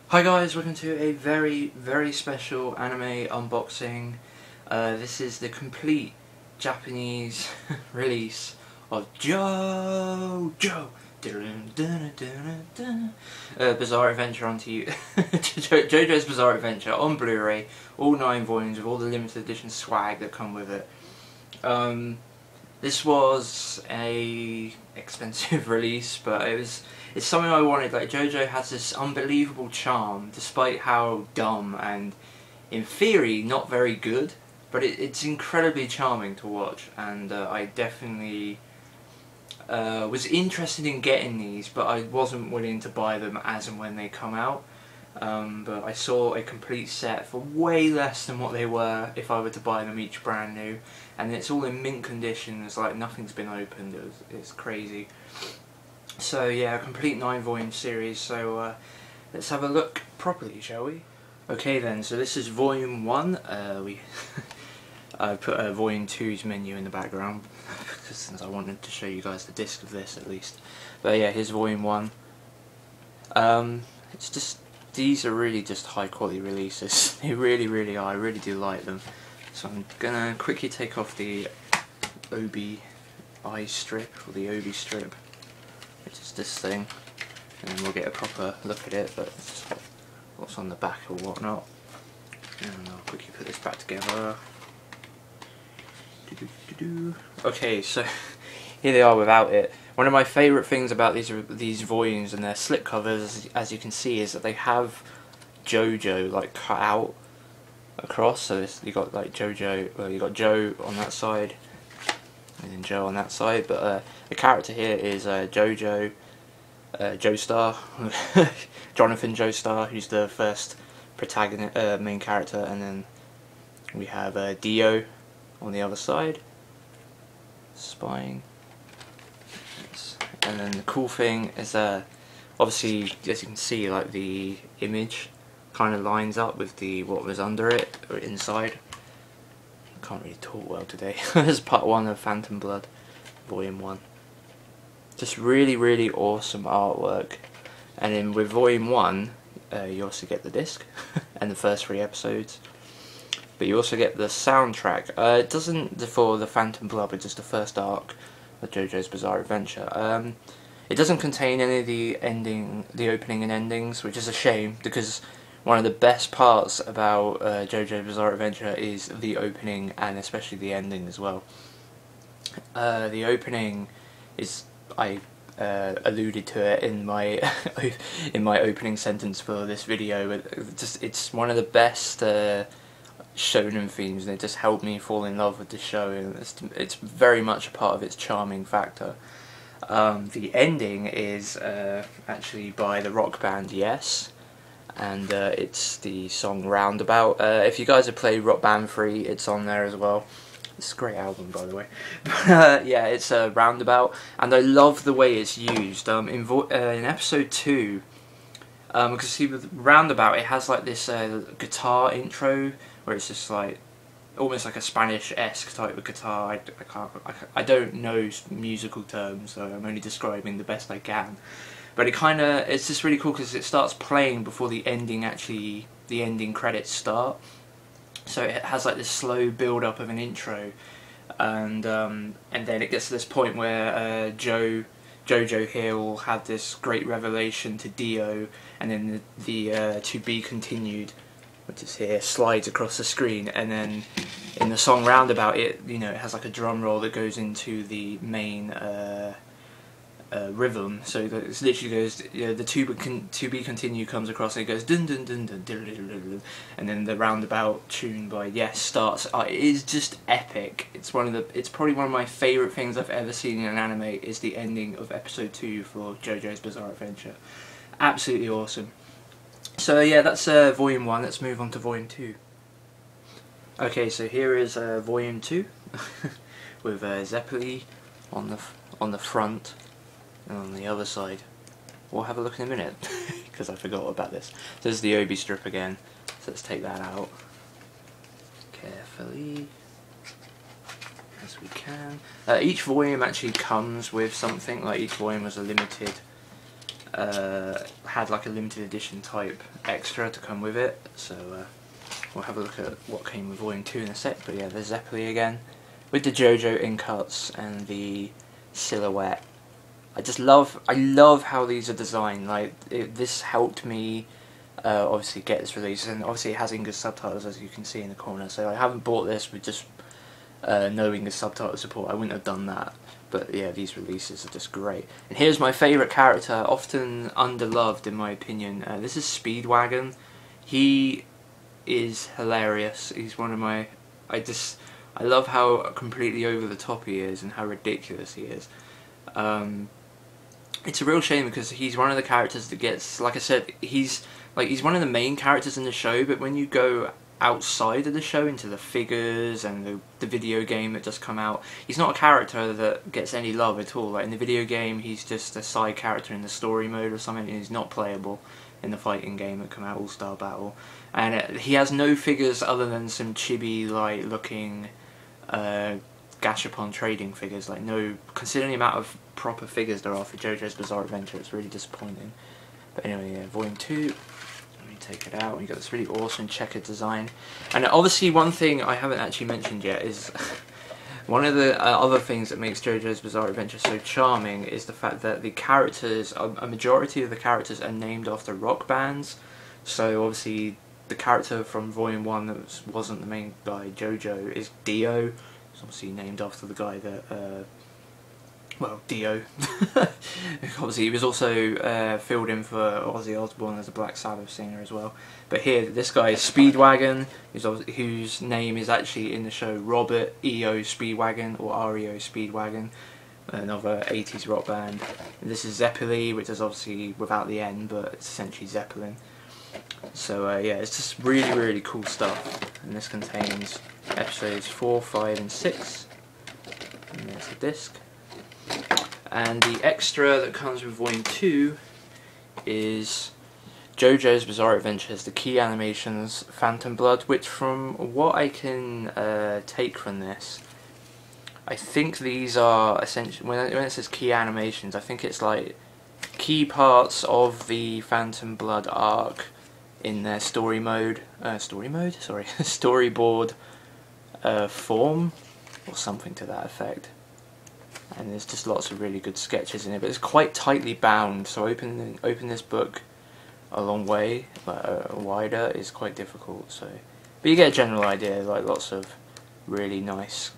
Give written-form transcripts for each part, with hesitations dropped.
Hi guys, welcome to a very special anime unboxing. This is the complete Japanese release of JoJo Bizarre Adventure onto JoJo's Bizarre Adventure on Blu-ray, all 9 volumes with all the limited edition swag that come with it. This was a expensive release, but it's something I wanted. Like, JoJo has this unbelievable charm, despite how dumb and, in theory, not very good. But it's incredibly charming to watch, and I definitely was interested in getting these, but I wasn't willing to buy them as and when they come out. But I saw a complete set for way less than what they were if I were to buy them each brand new, and it's all in mint condition. It's like nothing's been opened. It's crazy. So yeah, a complete 9 volume series. So let's have a look properly, shall we? Okay then. So this is volume 1. I put volume 2's menu in the background because I wanted to show you guys the disc of this at least. But yeah, here's volume 1. It's just, these are really just high quality releases. They really are. I really do like them. So I'm gonna quickly take off the Obi eye strip, or the Obi strip, which is this thing, and then we'll get a proper look at it, but it's just what's on the back or whatnot. And I'll quickly put this back together. Okay, so here they are without it. One of my favourite things about these volumes and their slipcovers, as you can see, is that they have JoJo like cut out across. So you got like JoJo, well, you got Joe on that side, and then Joe on that side. But the character here is JoJo, Joestar, Jonathan Joestar, who's the first protagonist, main character, and then we have Dio on the other side, spying. And then the cool thing is obviously, as you can see, like the image kind of lines up with what was under it, or inside. I can't really talk well today. This is part 1 of Phantom Blood, volume 1. Just really awesome artwork. And then with volume 1, you also get the disc and the first 3 episodes. But you also get the soundtrack. It doesn't for the Phantom Blood, but just the first arc of JoJo's Bizarre Adventure. It doesn't contain any of the opening and endings, which is a shame, because one of the best parts about JoJo's Bizarre Adventure is the opening, and especially the ending as well. The opening is, I alluded to it in my in my opening sentence for this video, but it's one of the best shonen themes, and it just helped me fall in love with the show, and it's very much a part of its charming factor. The ending is actually by the rock band Yes, and it's the song Roundabout. If you guys have played Rock Band 3, it's on there as well. It's a great album, by the way. But yeah, it's Roundabout, and I love the way it's used. In episode 2, because see, with Roundabout, it has like this guitar intro, where it's just like almost like a Spanish-esque type of guitar. I don't know musical terms, so I'm only describing the best I can. But it's just really cool because it starts playing before the ending credits start. So it has like this slow build-up of an intro, and then it gets to this point where JoJo here will have this great revelation to Dio, and then the to be continued, which is here, slides across the screen, and then in the song Roundabout, it has like a drum roll that goes into the main rhythm. So that it literally goes, the to be continued comes across, and it goes dun dun dun dun dun dun dun dun, and then the Roundabout tune by Yes starts. It is just epic. It's probably one of my favourite things I've ever seen in an anime. Is the ending of episode 2 for JoJo's Bizarre Adventure. Absolutely awesome. So yeah, that's volume 1. Let's move on to volume 2. Okay, so here is volume 2 with Zeppeli on the front, and on the other side. We'll have a look in a minute because I forgot about this. This is the Obi strip again, so let's take that out carefully as we can. Each volume actually comes with something. Like, each volume was a limited had like a limited edition type extra to come with it, so we'll have a look at what came with Volume 2 in a sec. But yeah, there's Zeppeli again, with the JoJo incuts and the silhouette. I love how these are designed. Like, this helped me obviously get this release, and obviously it has English subtitles, as you can see in the corner, so I haven't bought this with just no English subtitle support. I wouldn't have done that. But yeah, these releases are just great. And here's my favourite character, often underloved in my opinion. This is Speedwagon. He is hilarious. He's one of my... I love how completely over the top he is and how ridiculous he is. It's a real shame because he's one of the characters that gets, like I said, he's one of the main characters in the show, but when you go outside of the show into the figures and the video game that just come out, he's not a character that gets any love at all. Like in the video game, he's just a side character in the story mode or something, and he's not playable in the fighting game that come out, All Star Battle. And he has no figures other than some chibi like looking Gashapon trading figures. Like, no, considering the amount of proper figures there are for JoJo's Bizarre Adventure, it's really disappointing. But anyway, yeah, Volume 2. Take it out, and you got this really awesome checkered design. And obviously one thing I haven't actually mentioned yet is one of the other things that makes JoJo's Bizarre Adventure so charming is the fact that the characters, a majority of the characters are named after rock bands. So obviously the character from Volume 1 that wasn't the main guy, JoJo, is Dio. It's obviously named after the guy that well, Dio. Obviously, he was also filled in for Ozzy Osbourne as a Black Sabbath singer as well. But here, this guy is Speedwagon, whose name is actually in the show Robert E.O. Speedwagon, or R.E.O. Speedwagon, another 80s rock band. And this is Zeppeli, which is obviously without the N, but it's essentially Zeppelin. So yeah, it's just really, really cool stuff. And this contains episodes 4, 5 and 6. And there's the disc. And the extra that comes with Volume 2 is JoJo's Bizarre Adventures, the key animations, Phantom Blood, which from what I can take from this, I think these are essentially, when it says key animations, I think it's like key parts of the Phantom Blood arc in their storyboard form, or something to that effect. And there's just lots of really good sketches in it, but it's quite tightly bound, so open this book a long way, wider, is quite difficult. So, but you get a general idea, like lots of really nice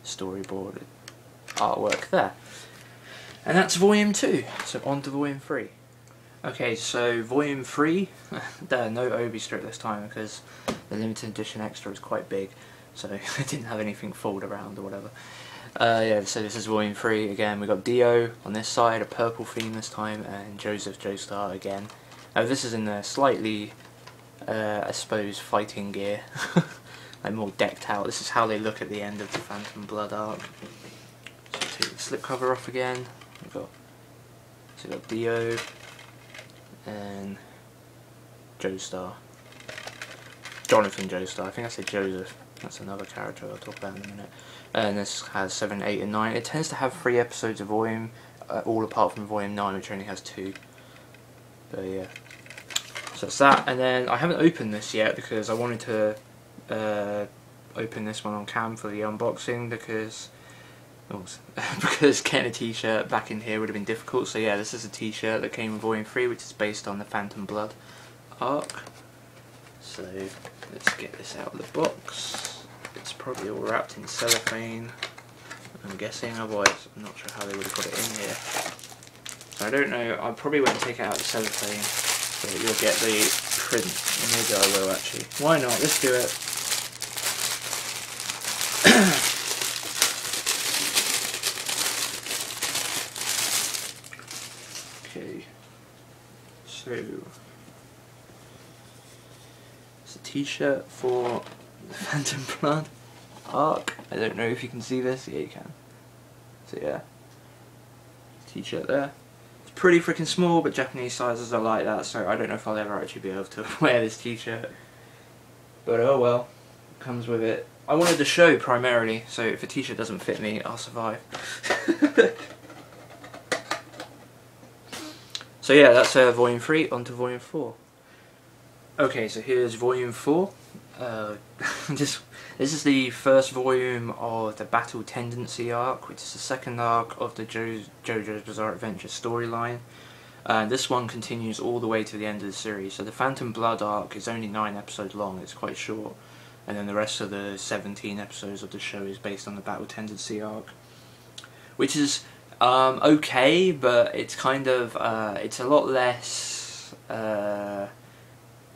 storyboard artwork there. And that's Volume 2, so on to Volume 3. Okay, so Volume 3, no Obi strip this time because the limited edition extra is quite big, so I didn't have anything fold around or whatever. Yeah, so this is Volume 3 again. We got Dio on this side, a purple theme this time, and Joseph Joestar again. This is in the slightly, I suppose, fighting gear, like more decked out. This is how they look at the end of the Phantom Blood arc. So take the slipcover off again. We've got Dio and Joestar, Jonathan Joestar. I think I said Joseph. That's another character I'll talk about in a minute. And this has 7, 8 and 9. It tends to have 3 episodes of Volume, all apart from Volume 9, which only has 2. But yeah. So that's that. And then I haven't opened this yet because I wanted to open this one on cam for the unboxing because getting a t-shirt back in here would have been difficult. So yeah, this is a t-shirt that came with Volume 3, which is based on the Phantom Blood arc. So let's get this out of the box. It's probably all wrapped in cellophane, I'm guessing, otherwise I'm not sure how they would have got it in here. So I don't know, I probably won't take it out of the cellophane, so that you'll get the print. Maybe I will actually. Why not? Let's do it. Okay, so it's a t-shirt for the Phantom Blood arc. I don't know if you can see this. Yeah, you can. So yeah, t-shirt there. It's pretty freaking small, but Japanese sizes are like that, so I don't know if I'll ever actually be able to wear this t-shirt. But oh well, it comes with it. I wanted to show primarily, so if a t-shirt doesn't fit me, I'll survive. So yeah, that's volume 3, on to volume 4. Okay, so here's volume 4. This is the first volume of the Battle Tendency arc, which is the second arc of the JoJo's Bizarre Adventure storyline. This one continues all the way to the end of the series. So the Phantom Blood arc is only 9 episodes long, it's quite short. And then the rest of the 17 episodes of the show is based on the Battle Tendency arc. Which is okay, but it's kind of, it's a lot less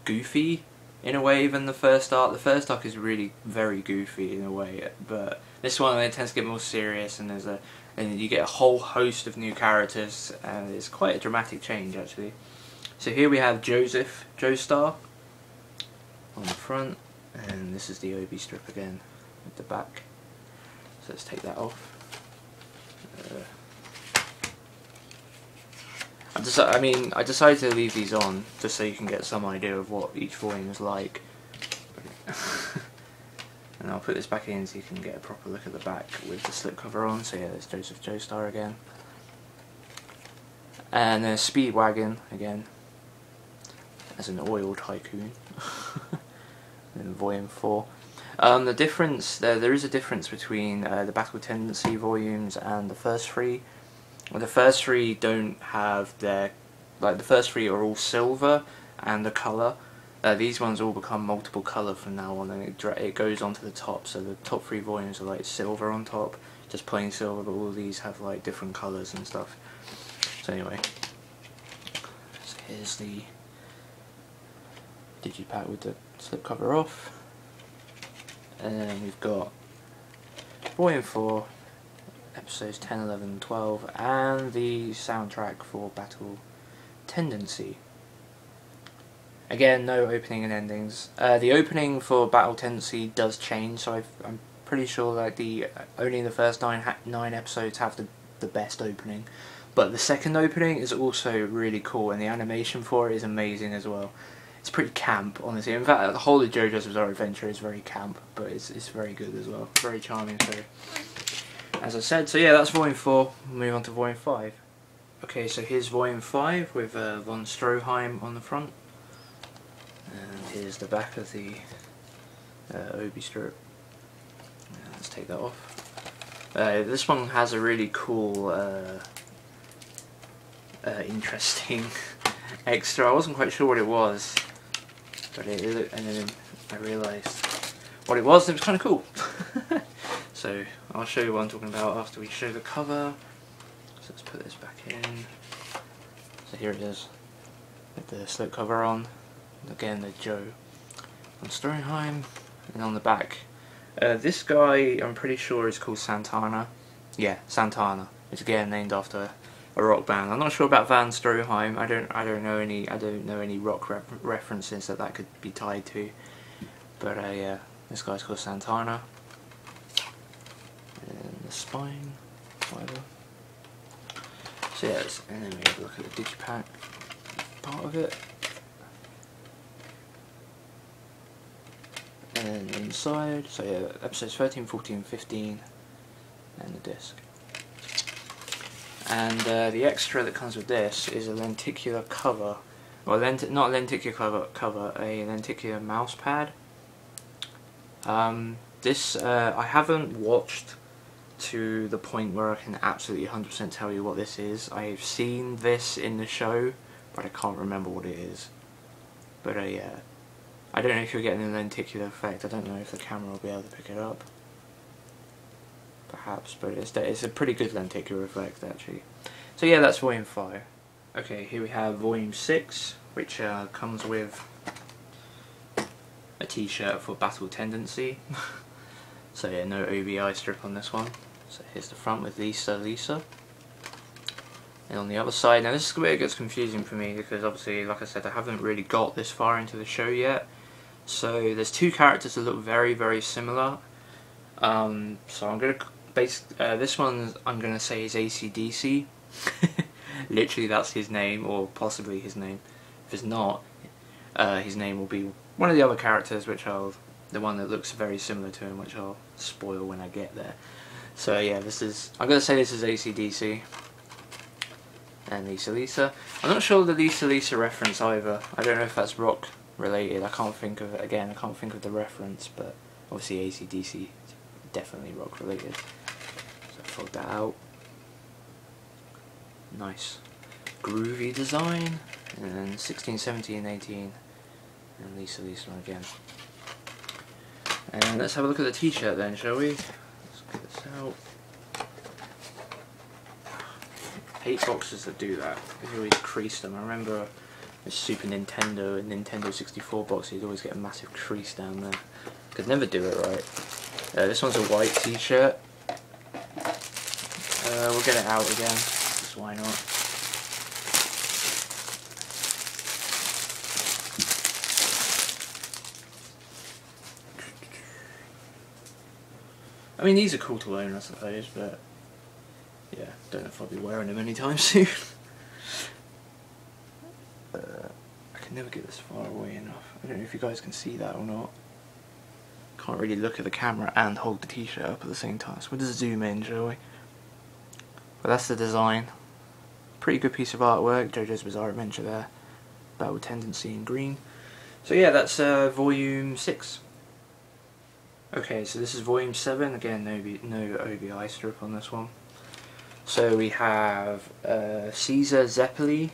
goofy in a way than the first arc. The first arc is really very goofy in a way, but this one it tends to get more serious, and you get a whole host of new characters, and it's quite a dramatic change actually. So here we have Joestar on the front, and this is the Obi strip again at the back. So let's take that off. I decided to leave these on just so you can get some idea of what each volume is like. And I'll put this back in so you can get a proper look at the back with the slipcover on. So yeah, there's Joestar again. And then Speedwagon again, as an oil tycoon. In volume 4. The difference, there is a difference between the Battle Tendency volumes and the first 3. Well, the first 3 don't have their, the first 3 are all silver and the colour. These ones all become multiple colour from now on, and it goes onto the top. So the top 3 volumes are like silver on top, just plain silver, but all these have like different colours and stuff. So anyway, so here's the digipack with the slipcover off. And then we've got volume 4, episodes 10, 11, 12, and the soundtrack for Battle Tendency. Again, no opening and endings. The opening for Battle Tendency does change, so I'm pretty sure that only the first 9 episodes have the best opening. But the second opening is also really cool, and the animation for it is amazing as well. It's pretty camp, honestly. In fact, the whole of JoJo's Bizarre Adventure is very camp, but it's very good as well. Very charming, so as I said, so yeah, that's volume 4. We'll move on to volume 5. Okay, so here's volume 5 with von Stroheim on the front. And here's the back of the Obi strip. Let's take that off. This one has a really cool, interesting extra. I wasn't quite sure what it was, but and then I realised what it was, and it was kind of cool. So I'll show you what I'm talking about after we show the cover. So let's put this back in. So here it is, with the slipcover on. Again, the Joe von Stroheim, and on the back, this guy I'm pretty sure is called Santana. Yeah, Santana. It's again named after a rock band. I'm not sure about Van Stroheim. I don't know any rock references that could be tied to. But yeah, this guy's called Santana. And the spine, whatever. So yeah, and then we have a look at the digipack part of it. And inside, so yeah, episodes 13, 14, 15, and the disc. And the extra that comes with this is a lenticular cover, or not a lenticular cover, a lenticular mouse pad. This I haven't watched to the point where I can absolutely 100% tell you what this is. I've seen this in the show, but I can't remember what it is. But yeah, I don't know if you're getting a lenticular effect. I don't know if the camera will be able to pick it up. Perhaps, but it's a pretty good lenticular effect actually. So yeah, that's volume 5. Okay, here we have volume 6, which comes with a t-shirt for Battle Tendency. So yeah, no OVI strip on this one. So here's the front with Lisa. And on the other side, now this is where it gets confusing for me, because obviously, like I said, I haven't really got this far into the show yet. So there's 2 characters that look very, very similar. So I'm going to this one I'm going to say is AC/DC. Literally that's his name, or possibly his name. If it's not, his name will be one of the other characters, the one that looks very similar to him, which I'll spoil when I get there. So yeah, I'm going to say this is AC/DC. and Lisa Lisa. I'm not sure the Lisa Lisa reference either. I don't know if that's rock related. I can't think of it again. I can't think of the reference, but obviously AC/DC is definitely rock related. So fold that out. Nice groovy design. And then 16, 17, 18, and Lisa Lisa again. And let's have a look at the t-shirt then, shall we? Let's get this out. I hate boxes that do that. They always crease them. I remember the Super Nintendo and Nintendo 64 box, you'd always get a massive crease down there. Could never do it right. This one's a white t-shirt. We'll get it out again, just why not. I mean, these are cool to own, I suppose, but yeah, don't know if I'll be wearing them anytime soon. I can never get this far away enough. I don't know if you guys can see that or not. Can't really look at the camera and hold the t-shirt up at the same time, so we'll just zoom in, shall we? But that's the design. Pretty good piece of artwork, JoJo's Bizarre Adventure there. Battle Tendency in green. So yeah, that's volume 6. Okay, so this is volume 7, again no OBI strip on this one. So we have Caesar Zeppeli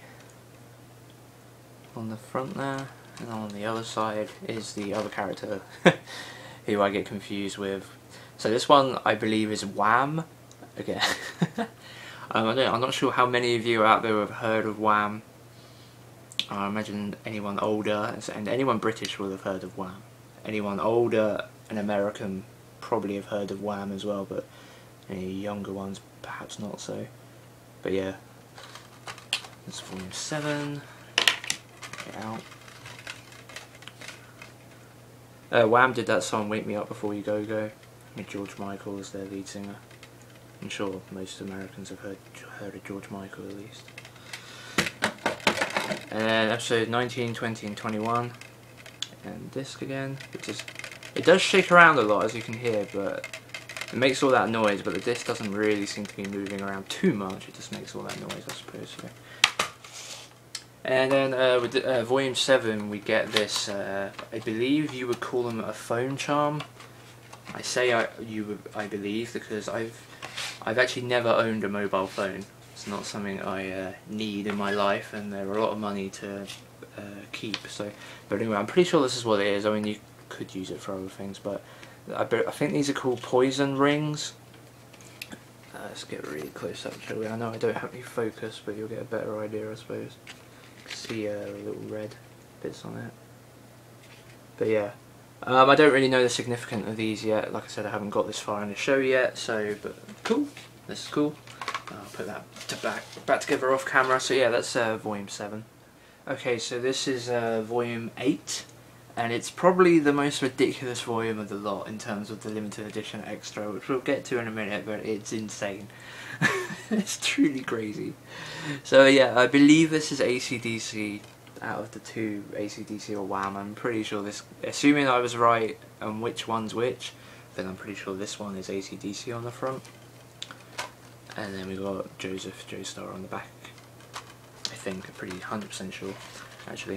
on the front there, and on the other side is the other character who I get confused with. So this one I believe is Wham! Again. I'm not sure how many of you out there have heard of Wham! I imagine anyone older, and anyone British will have heard of Wham! Anyone older and American probably have heard of Wham! As well, but any younger ones perhaps not so. But yeah, that's volume 7. Get out. Wham! Did that song Wake Me Up Before You Go Go with George Michael as their lead singer. I'm sure most Americans have heard of George Michael at least. And then episode 19, 20 and 21. And disc again, it does shake around a lot, as you can hear, but it makes all that noise, but the disc doesn't really seem to be moving around too much. It just makes all that noise, I suppose. So. And then with volume 7 we get this, I believe you would call them a phone charm. I say I believe because I've actually never owned a mobile phone. It's not something I need in my life, and they're a lot of money to keep. So, but anyway, I'm pretty sure this is what it is. I mean, you could use it for other things, but I think these are called poison rings. Let's get really close up, shall we? I know I don't have any focus, but you'll get a better idea, I suppose. See little red bits on it. But yeah, I don't really know the significance of these yet. Like I said, I haven't got this far in the show yet. So, but cool. This is cool. I'll put that back together off camera. So yeah, that's volume 7. Okay, so this is volume 8, and it's probably the most ridiculous volume of the lot in terms of the limited edition extra, which we'll get to in a minute, but it's insane. It's truly crazy. So yeah, I believe this is AC/DC out of the two, AC/DC or Wham! I'm pretty sure this, assuming I was right on which one's which, then I'm pretty sure this one is AC/DC on the front. And then we got Joseph Joestar on the back. I think, I'm pretty 100% sure, actually.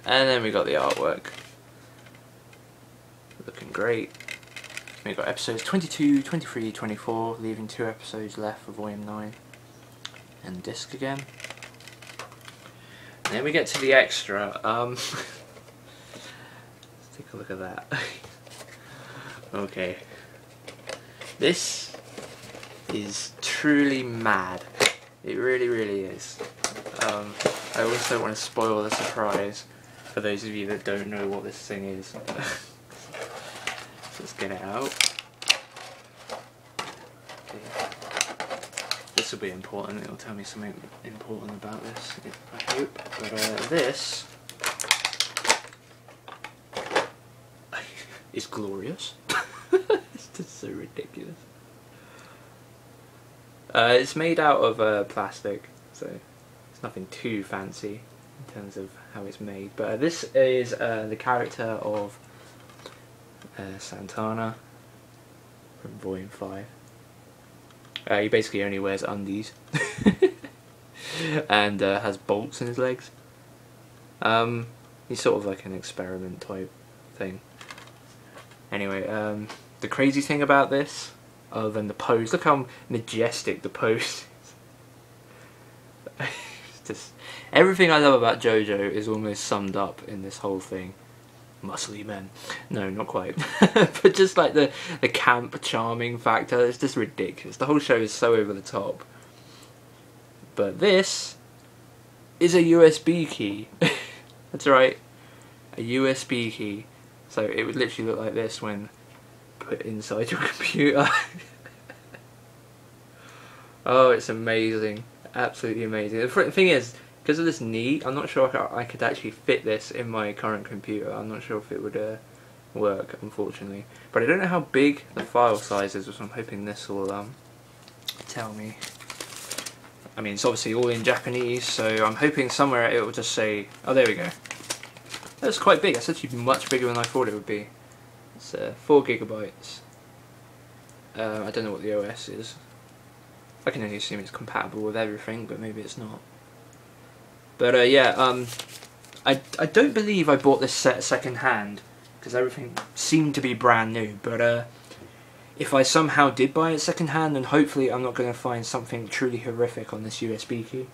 And then we got the artwork. Looking great. We got episodes 22, 23, 24, leaving 2 episodes left for volume 9. And disc again. And then we get to the extra. Let's take a look at that. Okay. This is truly mad. It really, really is. I also don't want to spoil the surprise for those of you that don't know what this thing is. So let's get it out. Okay. This will be important. It'll tell me something important about this, I hope. But this is glorious. It's just so ridiculous. It's made out of plastic, so it's nothing too fancy in terms of how it's made. But this is the character of Santana from Volume 5. He basically only wears undies. And has bolts in his legs. He's sort of like an experiment type thing. Anyway, the crazy thing about this, other than the pose, look how majestic the pose is. Just everything I love about JoJo is almost summed up in this whole thing. Muscly men. No, not quite. But just like the camp charming factor, it's just ridiculous. The whole show is so over the top. But this is a USB key. That's right, a USB key. So it would literally look like this when put inside your computer. Oh, it's amazing. Absolutely amazing. The thing is, because of this knee, I'm not sure if I could actually fit this in my current computer. I'm not sure if it would work, unfortunately. But I don't know how big the file size is, so I'm hoping this will tell me. I mean, it's obviously all in Japanese, so I'm hoping somewhere it will just say, oh, there we go. That's quite big. That's actually much bigger than I thought it would be. It's 4 gigabytes. I don't know what the OS is. I can only assume it's compatible with everything, but maybe it's not. But yeah, I don't believe I bought this set second hand, because everything seemed to be brand new. But if I somehow did buy it second hand, then hopefully I'm not going to find something truly horrific on this USB key.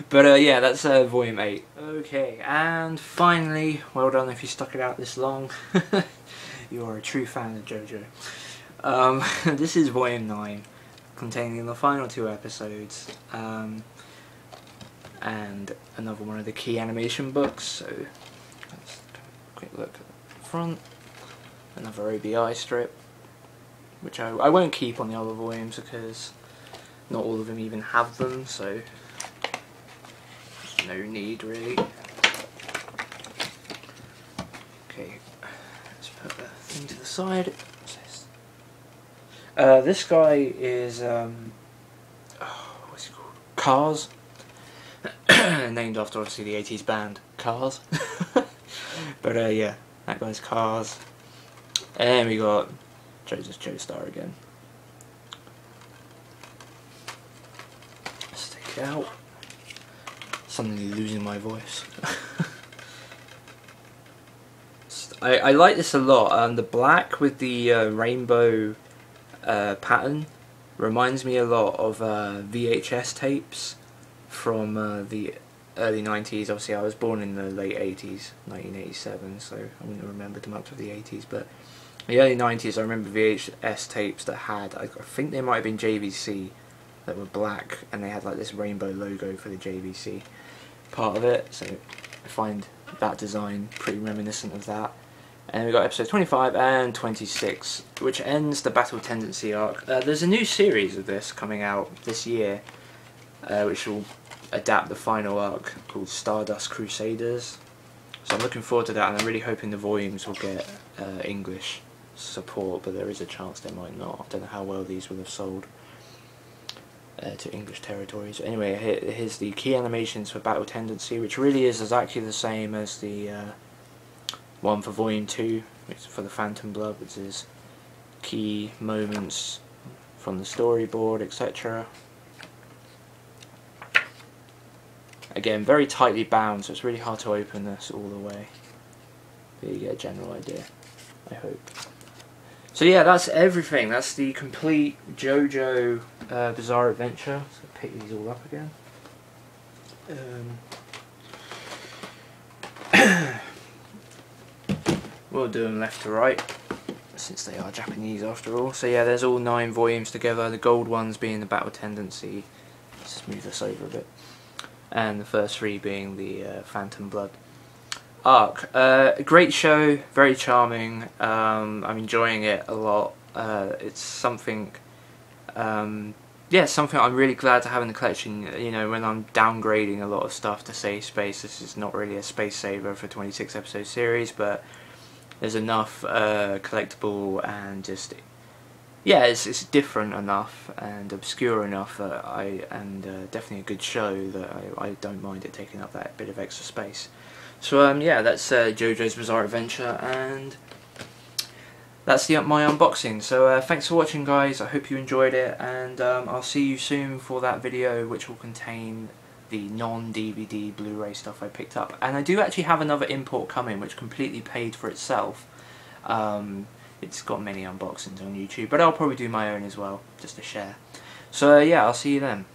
But yeah, that's Volume 8. Okay, and finally, well done if you stuck it out this long. You are a true fan of JoJo. This is Volume 9, containing the final 2 episodes, and another one of the key animation books. So let's have a quick look at the front. Another OBI strip, which I won't keep on the other volumes because not all of them even have them, so there's no need really. Okay, let's put the thing to the side. This guy is what's it called? Cars. Named after obviously the 80s band Cars. But yeah, that guy's Cars. And we got JoJo's Joestar again. Let's take it out. Suddenly losing my voice. I like this a lot. The black with the rainbow pattern reminds me a lot of VHS tapes from the early 90s. Obviously I was born in the late 80s, 1987, so I wouldn't remember too much of the 80s, but in the early 90s I remember VHS tapes that had, I think they might have been JVC, that were black, and they had like this rainbow logo for the JVC part of it, so I find that design pretty reminiscent of that. And we got episodes 25 and 26, which ends the Battle Tendency arc. There's a new series of this coming out this year, which will adapt the final arc, called Stardust Crusaders. So I'm looking forward to that, and I'm really hoping the volumes will get English support, but there is a chance they might not. I don't know how well these will have sold to English territories. Anyway, here's the key animations for Battle Tendency, which really is exactly the same as the one for Volume 2, which is for the Phantom Blood, which is key moments from the storyboard, etc. Again, very tightly bound, so it's really hard to open this all the way. But you get a general idea, I hope. So yeah, that's everything. That's the complete JoJo Bizarre Adventure. So pick these all up again. We'll do them left to right, since they are Japanese after all. So yeah, there's all 9 volumes together, the gold ones being the Battle Tendency. Let's move this over a bit. And the first 3 being the Phantom Blood arc. A great show, very charming. I'm enjoying it a lot. It's something, yeah, something I'm really glad to have in the collection. You know, when I'm downgrading a lot of stuff to save space, this is not really a space saver for a 26 episode series, but there's enough collectible and just, yeah, it's different enough and obscure enough that definitely a good show that I don't mind it taking up that bit of extra space. So yeah, that's JoJo's Bizarre Adventure, and that's my unboxing. So thanks for watching, guys. I hope you enjoyed it, and I'll see you soon for that video which will contain the non-DVD Blu-ray stuff I picked up. And I do actually have another import coming which completely paid for itself. It's got many unboxings on YouTube, but I'll probably do my own as well, just to share. So yeah, I'll see you then.